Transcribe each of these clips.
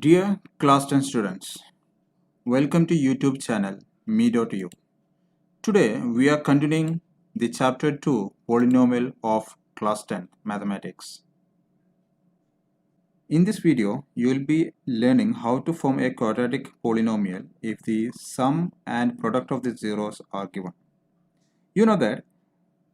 Dear class 10 students, welcome to YouTube channel me.u. Today we are continuing the chapter 2 polynomial of class 10 mathematics. In this video, you will be learning how to form a quadratic polynomial if the sum and product of the zeros are given. You know that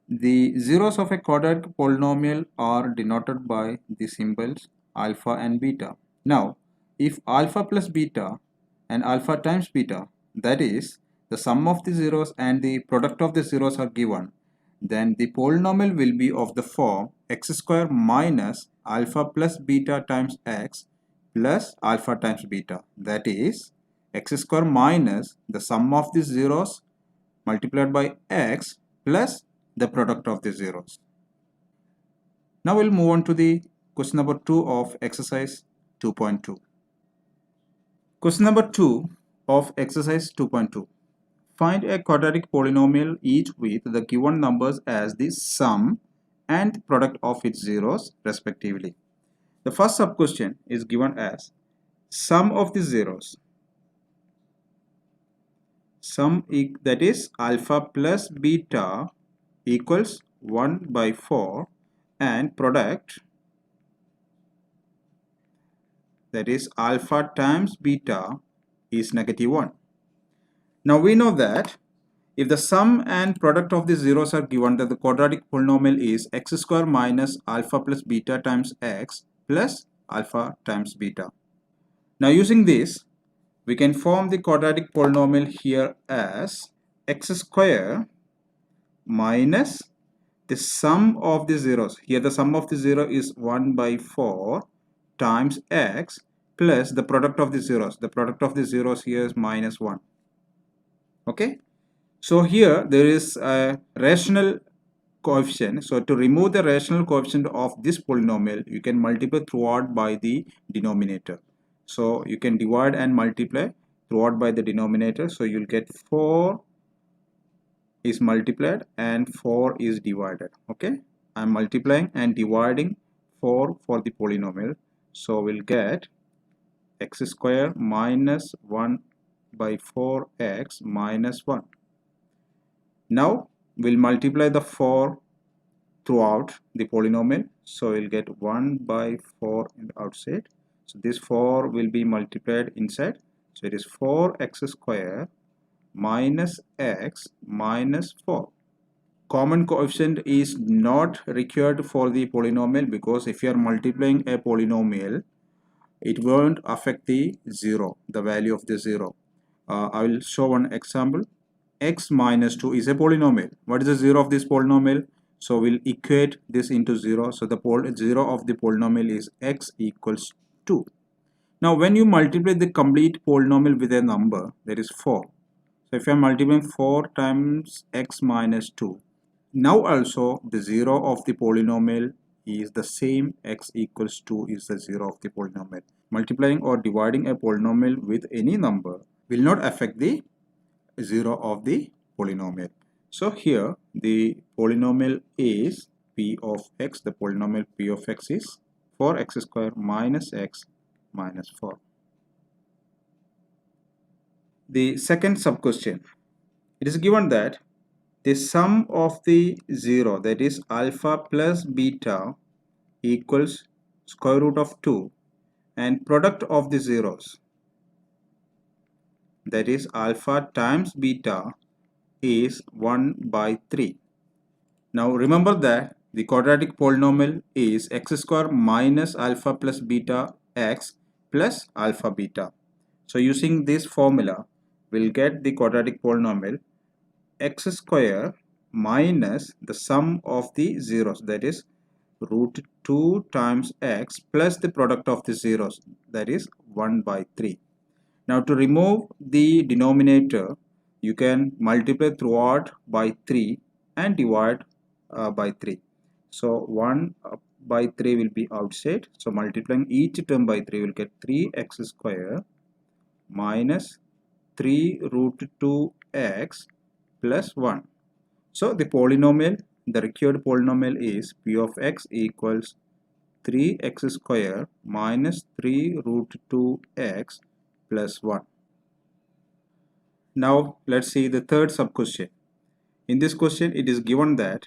the zeros of a quadratic polynomial are denoted by the symbols alpha and beta. Now, if alpha plus beta and alpha times beta, that is, the sum of the zeros and the product of the zeros are given, then the polynomial will be of the form x square minus alpha plus beta times x plus alpha times beta. That is, x square minus the sum of the zeros multiplied by x plus the product of the zeros. Now we'll move on to the question number 2 of exercise 2.2. Question number 2 of exercise 2.2. Find a quadratic polynomial each with the given numbers as the sum and product of its zeros respectively. The first sub question is given as sum of the zeros. Sum that is alpha plus beta equals 1 by 4 and product that is alpha times beta is negative 1. Now we know that if the sum and product of the zeros are given, that the quadratic polynomial is x square minus alpha plus beta times x plus alpha times beta. Now using this, we can form the quadratic polynomial here as x square minus the sum of the zeros. Here the sum of the zero is 1 by 4 times x plus the product of the zeros. The product of the zeros here is minus 1. Okay. So here there is a rational coefficient. So to remove the rational coefficient of this polynomial, you can multiply throughout by the denominator. So you can divide and multiply throughout by the denominator. So you'll get 4 is multiplied and 4 is divided. Okay, I'm multiplying and dividing 4 for the polynomial. So we'll get x square minus 1 by 4x minus 1. Now we'll multiply the 4 throughout the polynomial. So we'll get 1 by 4 in the outside. So this 4 will be multiplied inside. So it is 4x square minus x minus 4. Common coefficient is not required for the polynomial because if you are multiplying a polynomial, it won't affect the zero, the value of the zero. I will show one example. X minus 2 is a polynomial. What is the zero of this polynomial? So we'll equate this into 0. So the zero of the polynomial is x equals 2. Now when you multiply the complete polynomial with a number, that is 4. So if I am multiplying 4 times x minus 2, now also the zero of the polynomial is the same. X equals 2 is the zero of the polynomial. Multiplying or dividing a polynomial with any number will not affect the zero of the polynomial. So here the polynomial is p of x. The polynomial p of x is 4x square minus x minus 4. The second sub question, it is given that the sum of the zero, that is alpha plus beta equals square root of 2 and product of the zeros, that is alpha times beta, is 1 by 3. Now remember that the quadratic polynomial is x square minus alpha plus beta x plus alpha beta. So using this formula, we'll get the quadratic polynomial x square minus the sum of the zeros, that is root 2 times x plus the product of the zeros, that is 1 by 3. Now to remove the denominator, you can multiply throughout by 3 and divide by 3. So 1 by 3 will be outside. So multiplying each term by 3 will get 3x square minus 3 root 2x plus 1. So the polynomial, the required polynomial is p of x equals 3x square minus 3 root 2x plus 1. Now let's see the third sub question. In this question it is given that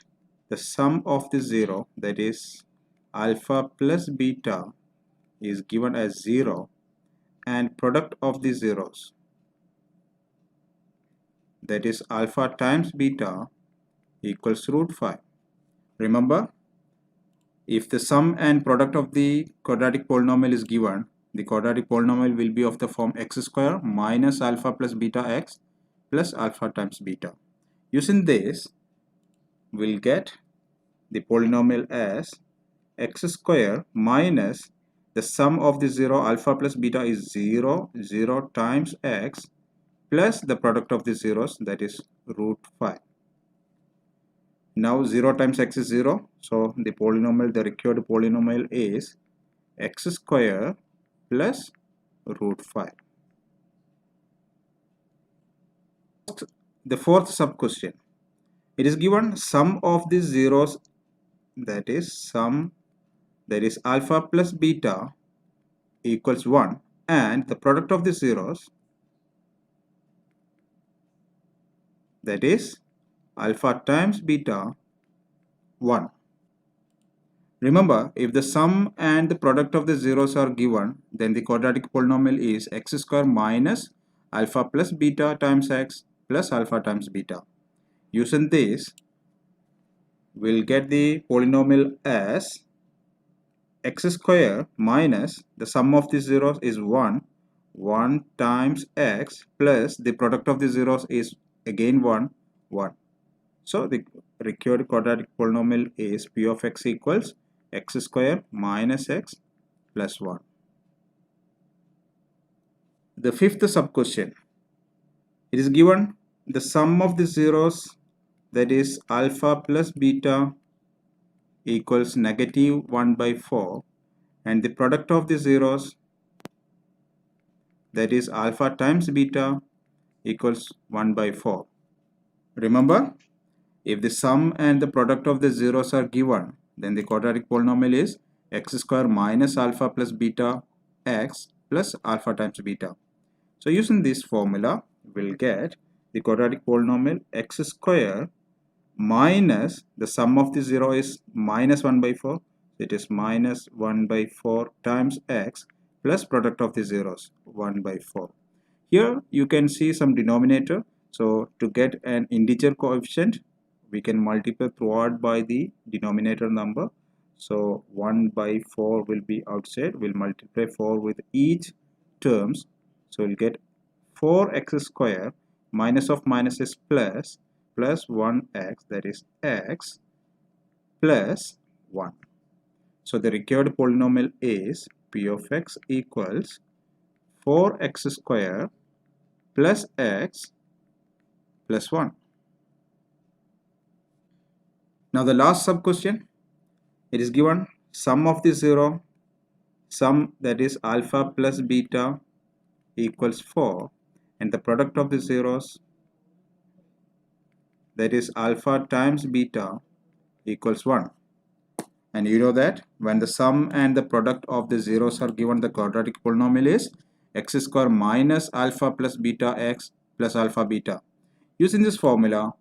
the sum of the 0, that is alpha plus beta, is given as 0 and product of the zeros, that is alpha times beta, equals root 5. Remember, if the sum and product of the quadratic polynomial is given, the quadratic polynomial will be of the form x square minus alpha plus beta x plus alpha times beta. Using this, we'll get the polynomial as x square minus the sum of the 0 alpha plus beta is 0, 0 times x plus the product of the zeros, that is root 5. Now 0 times x is 0, so the required polynomial is x square plus root 5. The fourth sub question. It is given sum of the zeros, that is alpha plus beta equals 1, and the product of the zeros, that is alpha times beta, 1. Remember, if the sum and the product of the zeros are given, then the quadratic polynomial is x square minus alpha plus beta times x plus alpha times beta. Using this, we'll get the polynomial as x square minus the sum of the zeros is 1, 1 times x plus the product of the zeros is again 1, 1. So the required quadratic polynomial is p of x equals x square minus x plus 1. The fifth sub question. It is given the sum of the zeros, that is alpha plus beta equals negative 1 by 4, and the product of the zeros, that is alpha times beta, equals 1 by 4. Remember, if the sum and the product of the zeros are given, then the quadratic polynomial is x square minus alpha plus beta x plus alpha times beta. So using this formula, we'll get the quadratic polynomial x square minus the sum of the 0 is minus 1 by 4. It is minus 1 by 4 times x plus product of the zeros, 1 by 4. Here you can see some denominator. So to get an integer coefficient, we can multiply throughout by the denominator number. So 1 by 4 will be outside. We'll multiply 4 with each terms. So we'll get 4x square minus of minus is plus 1x, that is x plus 1. So the required polynomial is p of x equals 4x square plus x plus 1. Now the last sub question. It is given sum of the 0, sum, that is alpha plus beta equals 4, and the product of the zeros, that is alpha times beta, equals 1. And you know that when the sum and the product of the zeros are given, the quadratic polynomial is x square minus alpha plus beta x plus alpha beta. Using this formula,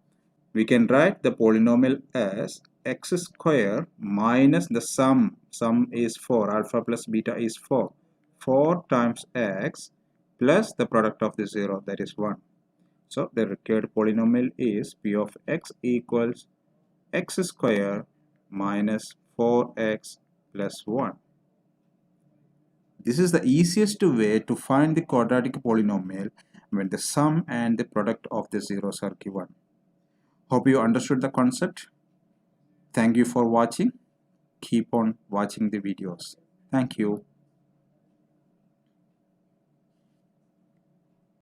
we can write the polynomial as x square minus the sum is 4, alpha plus beta is 4 times x plus the product of the 0, that is 1. So the required polynomial is p of x equals x square minus 4x plus 1. This is the easiest way to find the quadratic polynomial when the sum and the product of the zeros are given. Hope you understood the concept. Thank you for watching. Keep on watching the videos. Thank you.